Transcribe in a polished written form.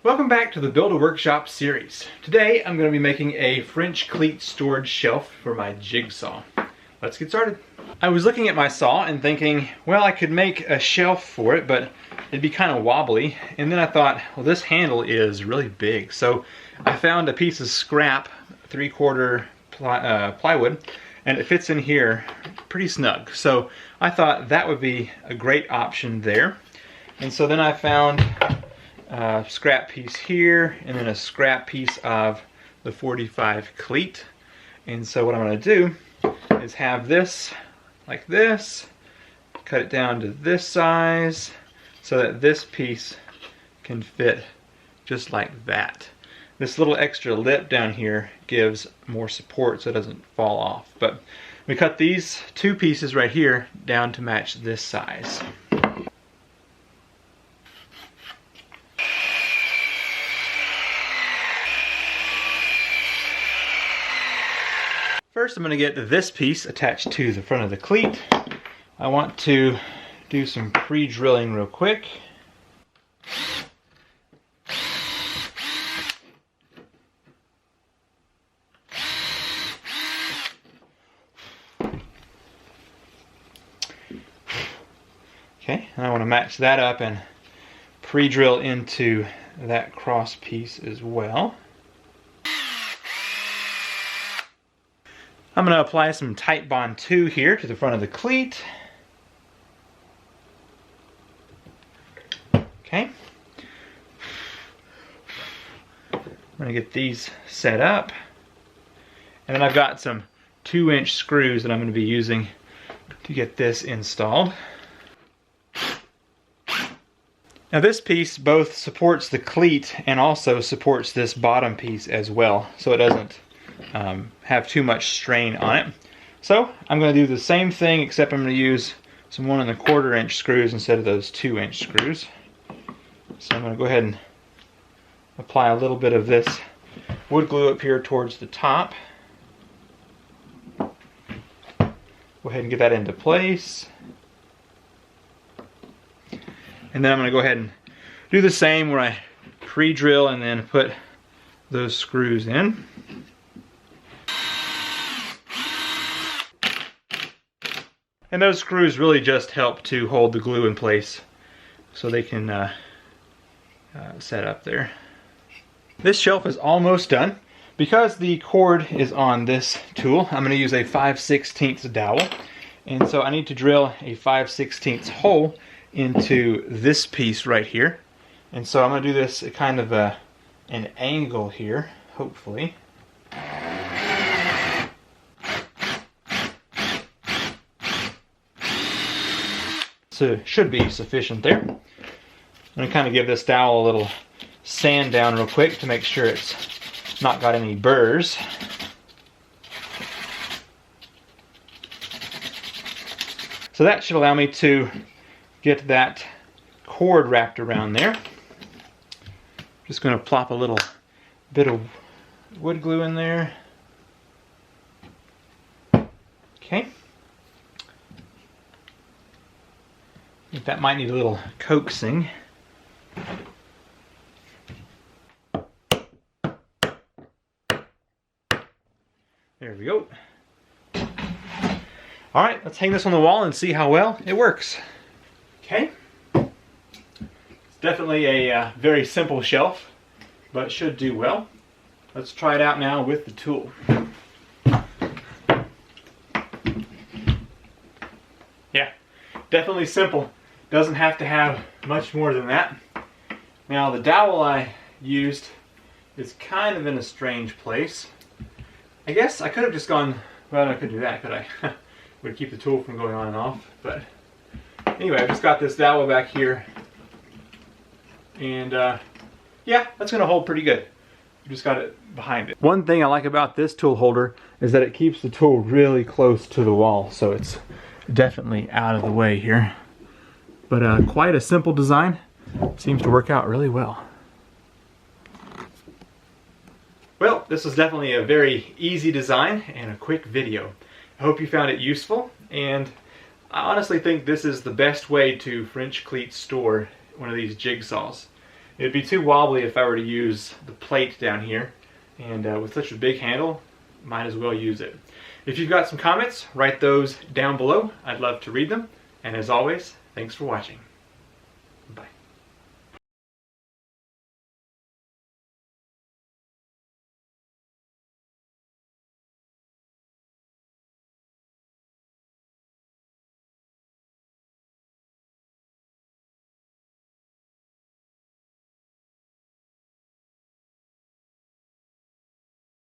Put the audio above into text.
Welcome back to the Build a Workshop series. Today I'm going to be making a French cleat storage shelf for my jig saw. Let's get started. I was looking at my saw and thinking, well, I could make a shelf for it, but it'd be kind of wobbly. And then I thought, well, this handle is really big. So I found a piece of scrap, 3/4 plywood, and it fits in here pretty snug. So I thought that would be a great option there. And so then I found a scrap piece here, and then a scrap piece of the 45 cleat. And so what I'm going to do is have this like this, cut it down to this size so that this piece can fit just like that. This little extra lip down here gives more support so it doesn't fall off. But we cut these two pieces right here down to match this size. First, I'm going to get this piece attached to the front of the cleat. I want to do some pre-drilling real quick. Okay, and I want to match that up and pre-drill into that cross piece as well. I'm going to apply some Tight Bond 2 here to the front of the cleat. Okay. I'm going to get these set up. And then I've got some 2-inch screws that I'm going to be using to get this installed. Now this piece both supports the cleat and also supports this bottom piece as well, so it doesn't have too much strain on it. So I'm going to do the same thing, except I'm going to use some 1 1/4 inch screws instead of those 2-inch screws. So I'm going to go ahead and apply a little bit of this wood glue up here towards the top. Go ahead and get that into place. And then I'm going to go ahead and do the same where I pre-drill and then put those screws in. And those screws really just help to hold the glue in place so they can set up there. This shelf is almost done. Because the cord is on this tool, I'm going to use a 5/16 dowel. And so I need to drill a 5/16 hole into this piece right here. And so I'm going to do this at kind of an angle here, hopefully. So should be sufficient there. I'm going to kind of give this dowel a little sand down real quick to make sure it's not got any burrs. So that should allow me to get that cord wrapped around there. Just going to plop a little bit of wood glue in there. Okay. I think that might need a little coaxing. There we go. All right, let's hang this on the wall and see how well it works. Okay. It's definitely a very simple shelf, but should do well. Let's try it out now with the tool. Yeah, definitely simple. Doesn't have to have much more than that. Now the dowel I used is kind of in a strange place. I guess I could have just gone, well, I could do that, could I? Would keep the tool from going on and off. But anyway, I've just got this dowel back here. And yeah, that's going to hold pretty good. I just got it behind it. One thing I like about this tool holder is that it keeps the tool really close to the wall. So it's definitely out of the way here. But quite a simple design. Seems to work out really well. Well, this was definitely a very easy design and a quick video. I hope you found it useful, and I honestly think this is the best way to French cleat store one of these jig saws. It'd be too wobbly if I were to use the plate down here, and with such a big handle, might as well use it. If you've got some comments, write those down below. I'd love to read them. And as always, thanks for watching.